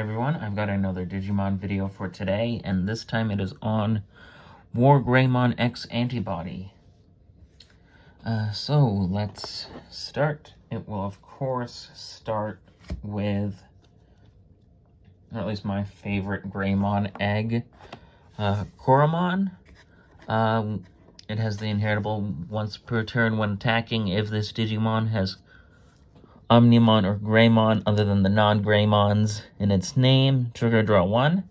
Everyone, I've got another Digimon video for today, and this time it is on WarGreymon X Antibody. So let's start. It will of course start with, or at least my favorite Greymon egg, Koromon. It has the inheritable once per turn when attacking. If this Digimon has Omnimon or Greymon other than the non-Greymons in its name, trigger draw 1.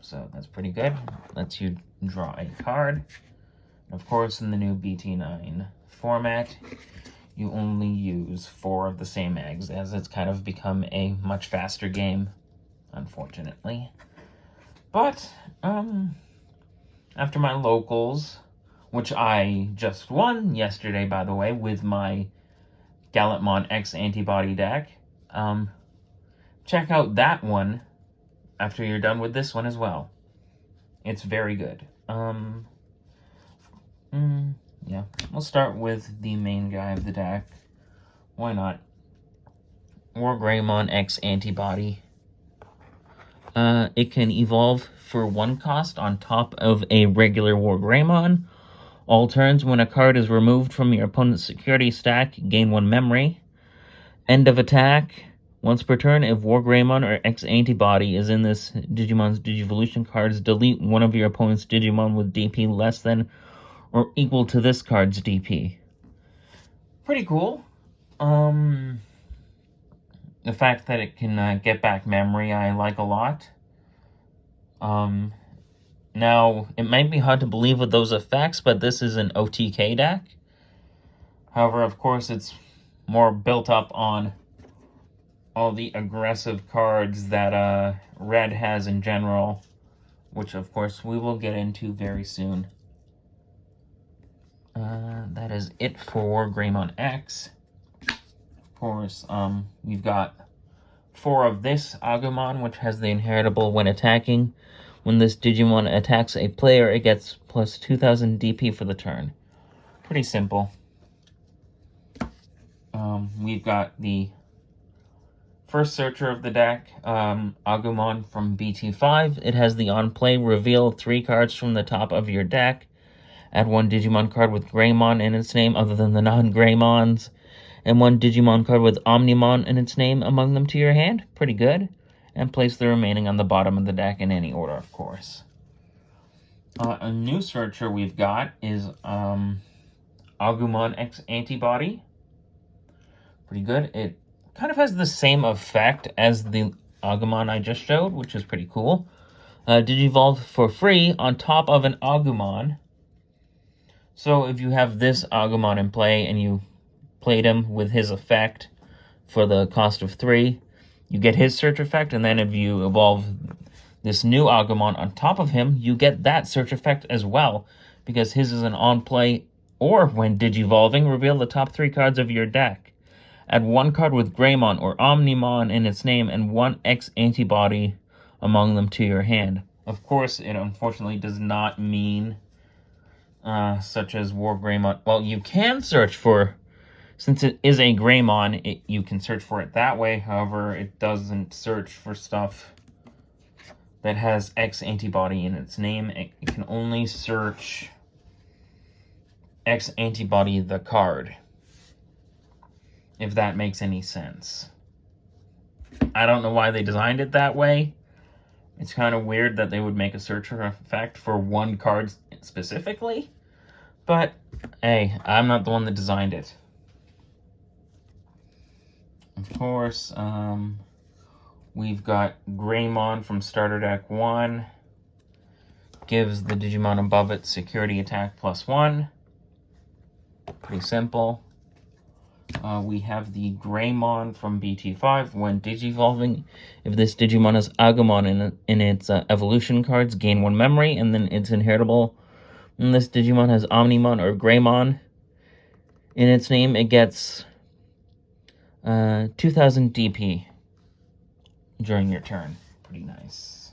So that's pretty good. Lets you draw a card. Of course, in the new BT9 format, you only use 4 of the same eggs, as it's kind of become a much faster game, unfortunately. But, after my locals, which I just won yesterday, by the way, with my Digimon X Antibody deck. Check out that one after you're done with this one as well. It's very good. Yeah, we'll start with the main guy of the deck. Why not? WarGreymon X Antibody. It can evolve for 1 cost on top of a regular WarGreymon. All turns, when a card is removed from your opponent's security stack, gain 1 memory. End of attack. Once per turn, if WarGreymon or X Antibody is in this Digimon's Digivolution cards, delete one of your opponent's Digimon with DP less than or equal to this card's DP. Pretty cool. The fact that it can get back memory, I like a lot. Now, it might be hard to believe with those effects, but this is an OTK deck. However, of course, it's more built up on all the aggressive cards that Red has in general, which, of course, we will get into very soon. That is it for WarGreymon X. Of course, we've got 4 of this Agumon, which has the inheritable when attacking. When this Digimon attacks a player, it gets plus 2,000 DP for the turn. Pretty simple. We've got the first searcher of the deck, Agumon from BT5. It has the on-play reveal 3 cards from the top of your deck. Add 1 Digimon card with Greymon in its name other than the non-Greymons. And 1 Digimon card with Omnimon in its name among them to your hand. Pretty good. And place the remaining on the bottom of the deck in any order, of course. A new searcher we've got is Agumon X Antibody. Pretty good. It kind of has the same effect as the Agumon I just showed, which is pretty cool. Digivolve for free on top of an Agumon. So if you have this Agumon in play and you played him with his effect for the cost of 3, you get his search effect, and then if you evolve this new Agumon on top of him, you get that search effect as well, because his is an on-play, or when digivolving, reveal the top 3 cards of your deck. Add 1 card with Greymon or Omnimon in its name, and 1 X Antibody among them to your hand. Of course, it unfortunately does not mean, such as WarGreymon. Well, you can search for, since it is a Greymon, you can search for it that way. However, it doesn't search for stuff that has X Antibody in its name. It can only search X Antibody the card, if that makes any sense. I don't know why they designed it that way. It's kind of weird that they would make a searcher effect for 1 card specifically. But, hey, I'm not the one that designed it. Of course, we've got Greymon from Starter Deck 1. Gives the Digimon above it security attack plus 1. Pretty simple. We have the Greymon from BT5. When digivolving, if this Digimon has Agumon in its evolution cards, gain 1 memory, and then it's inheritable. When this Digimon has Omnimon or Greymon in its name, it gets 2,000 DP during your turn. Pretty nice.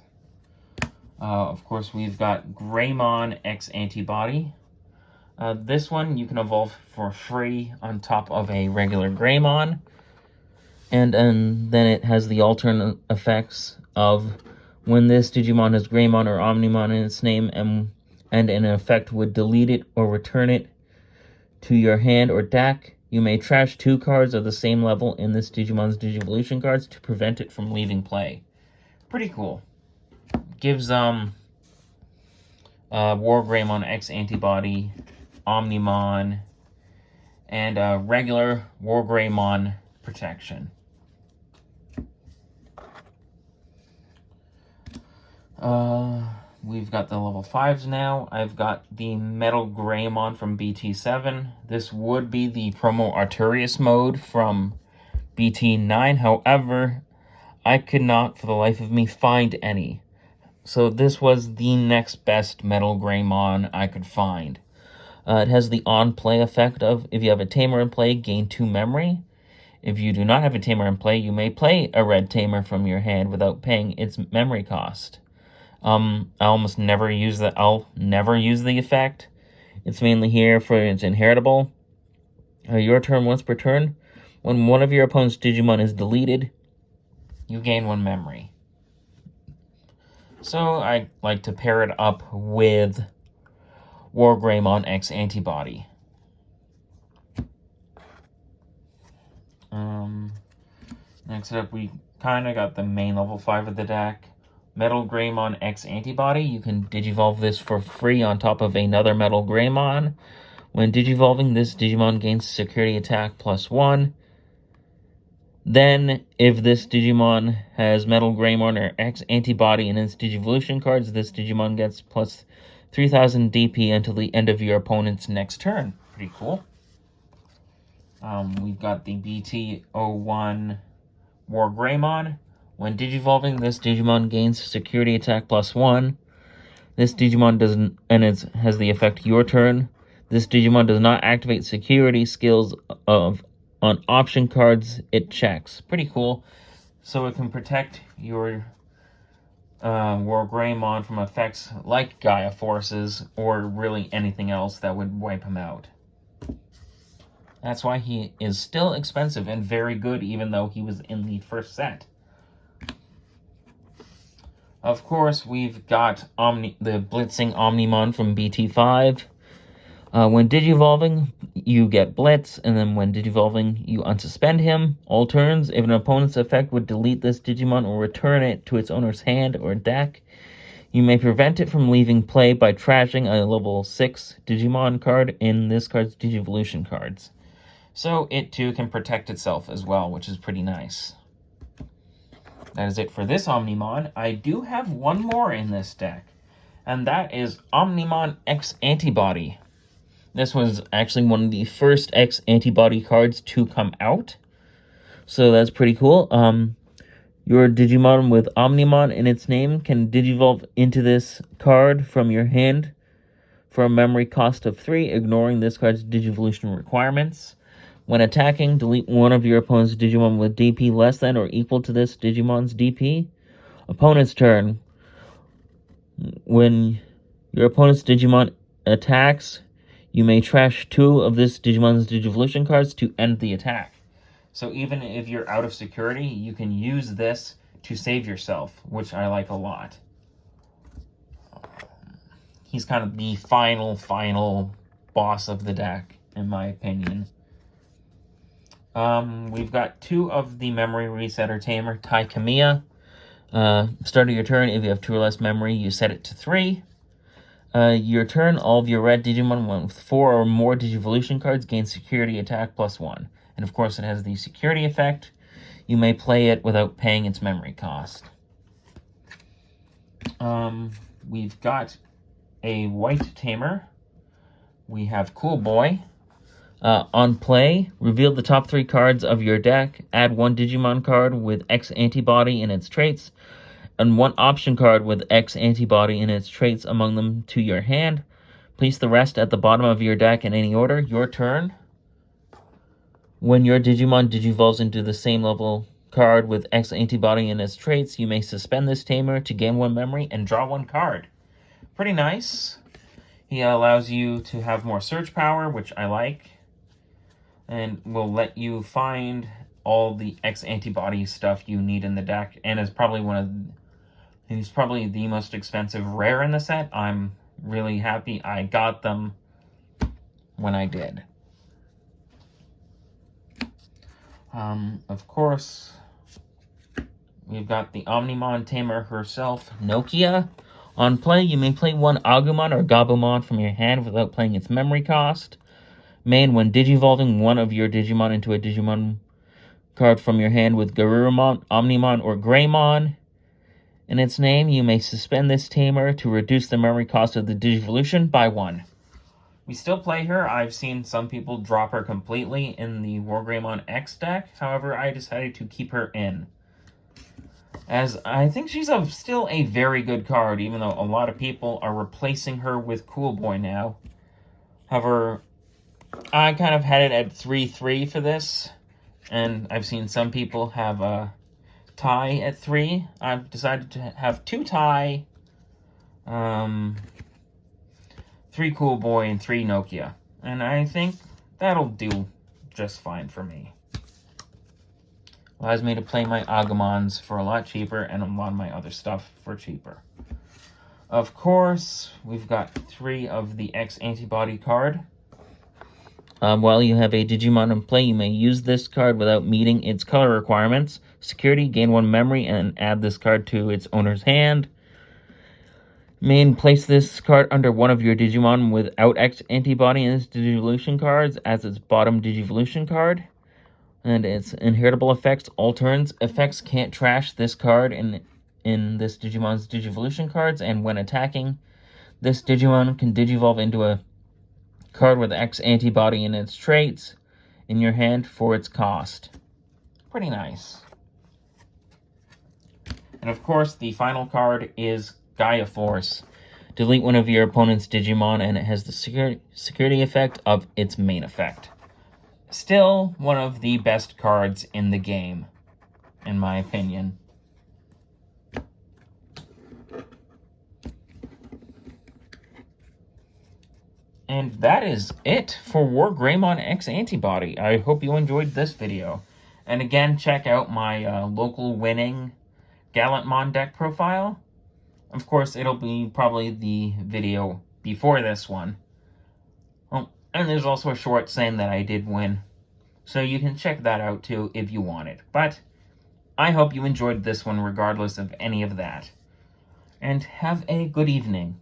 Of course, we've got Greymon X Antibody. This one you can evolve for free on top of a regular Greymon. And then it has the alternate effects of when this Digimon has Greymon or Omnimon in its name, and an effect would delete it or return it to your hand or deck. You may trash 2 cards of the same level in this Digimon's Digivolution cards to prevent it from leaving play. Pretty cool. Gives WarGreymon X Antibody, Omnimon, and regular WarGreymon protection. We've got the level 5s now. I've got the Metal Greymon from BT7. This would be the promo Arturius mode from BT9. However, I could not for the life of me find any. So this was the next best Metal Greymon I could find. It has the on-play effect of, if you have a Tamer in play, gain 2 memory. If you do not have a Tamer in play, you may play a red Tamer from your hand without paying its memory cost. I almost never use that. I'll never use the effect. It's mainly here for its inheritable. Your turn once per turn. When one of your opponent's Digimon is deleted, you gain 1 memory. So I like to pair it up with WarGreymon X Antibody. Next up, we kind of got the main level 5 of the deck. Metal Greymon X Antibody. You can Digivolve this for free on top of another Metal Greymon. When Digivolving, this Digimon gains Security Attack +1. Then, if this Digimon has Metal Greymon or X Antibody in its Digivolution cards, this Digimon gets plus 3000 DP until the end of your opponent's next turn. Pretty cool. We've got the BT01 WarGreymon. When Digivolving, this Digimon gains Security Attack +1. This Digimon doesn't, and it has the effect your turn. This Digimon does not activate security skills on option cards it checks. Pretty cool. So it can protect your WarGreymon from effects like Gaia Forces or really anything else that would wipe him out. That's why he is still expensive and very good, even though he was in the first set. Of course, we've got the Blitzing Omnimon from BT5. When Digivolving, you get Blitz, and then when Digivolving, you unsuspend him. All turns, if an opponent's effect would delete this Digimon or return it to its owner's hand or deck, you may prevent it from leaving play by trashing a level 6 Digimon card in this card's Digivolution cards. So it too can protect itself as well, which is pretty nice. That is it for this Omnimon. I do have one more in this deck, and that is Omnimon X Antibody. This was actually one of the first X Antibody cards to come out, so that's pretty cool. Your Digimon with Omnimon in its name can Digivolve into this card from your hand for a memory cost of 3, ignoring this card's Digivolution requirements. When attacking, delete one of your opponent's Digimon with DP less than or equal to this Digimon's DP. Opponent's turn. When your opponent's Digimon attacks, you may trash 2 of this Digimon's Digivolution cards to end the attack. So even if you're out of security, you can use this to save yourself, which I like a lot. He's kind of the final boss of the deck, in my opinion. We've got 2 of the Memory Resetter Tamer, Tai Kamiya. Start of your turn, if you have 2 or less memory, you set it to 3. Your turn, all of your red Digimon with 4 or more Digivolution cards gain Security Attack +1. And of course it has the security effect. You may play it without paying its memory cost. We've got a white Tamer. We have Cool Boy. On play, reveal the top 3 cards of your deck, add 1 Digimon card with X Antibody in its traits, and 1 option card with X Antibody in its traits among them to your hand. Place the rest at the bottom of your deck in any order. Your turn. When your Digimon Digivolves into the same level card with X Antibody in its traits, you may suspend this Tamer to gain 1 memory and draw 1 card. Pretty nice. He allows you to have more search power, which I like, and will let you find all the X Antibody stuff you need in the deck, and is probably he's probably the most expensive rare in the set. I'm really happy I got them when I did. Of course, we've got the Omnimon tamer herself, Nokia. On play, you may play one Agumon or Gabumon from your hand without playing its memory cost. Main, when digivolving one of your Digimon into a Digimon card from your hand with Garurumon, Omnimon, or Greymon in its name, you may suspend this tamer to reduce the memory cost of the Digivolution by 1. We still play her. I've seen some people drop her completely in the WarGreymon X deck. However, I decided to keep her in, as I think she's still a very good card, even though a lot of people are replacing her with Cool Boy now. However, I kind of had it at 3-3 for this, and I've seen some people have a tie at 3. I've decided to have 2 tie, 3 Cool Boy, and 3 Nokia. And I think that'll do just fine for me. Allows me to play my Agumons for a lot cheaper, and a lot of my other stuff for cheaper. Of course, we've got 3 of the X Antibody card. While you have a Digimon in play, you may use this card without meeting its color requirements. Security, gain 1 memory, and add this card to its owner's hand. Main, place this card under one of your Digimon without X Antibody in its Digivolution cards as its bottom Digivolution card. And its inheritable effects, all turns effects can't trash this card in this Digimon's Digivolution cards, and when attacking, this Digimon can Digivolve into a card with X Antibody in its traits in your hand for its cost. Pretty nice. And of course, the final card is Gaia Force. Delete one of your opponent's Digimon, and it has the security effect of its main effect. Still one of the best cards in the game, in my opinion. And that is it for WarGreymon X Antibody. I hope you enjoyed this video. And again, check out my local winning Gallantmon deck profile. Of course, it'll be probably the video before this one. Oh, and there's also a short saying that I did win, so you can check that out too if you want it. But I hope you enjoyed this one regardless of any of that. And have a good evening.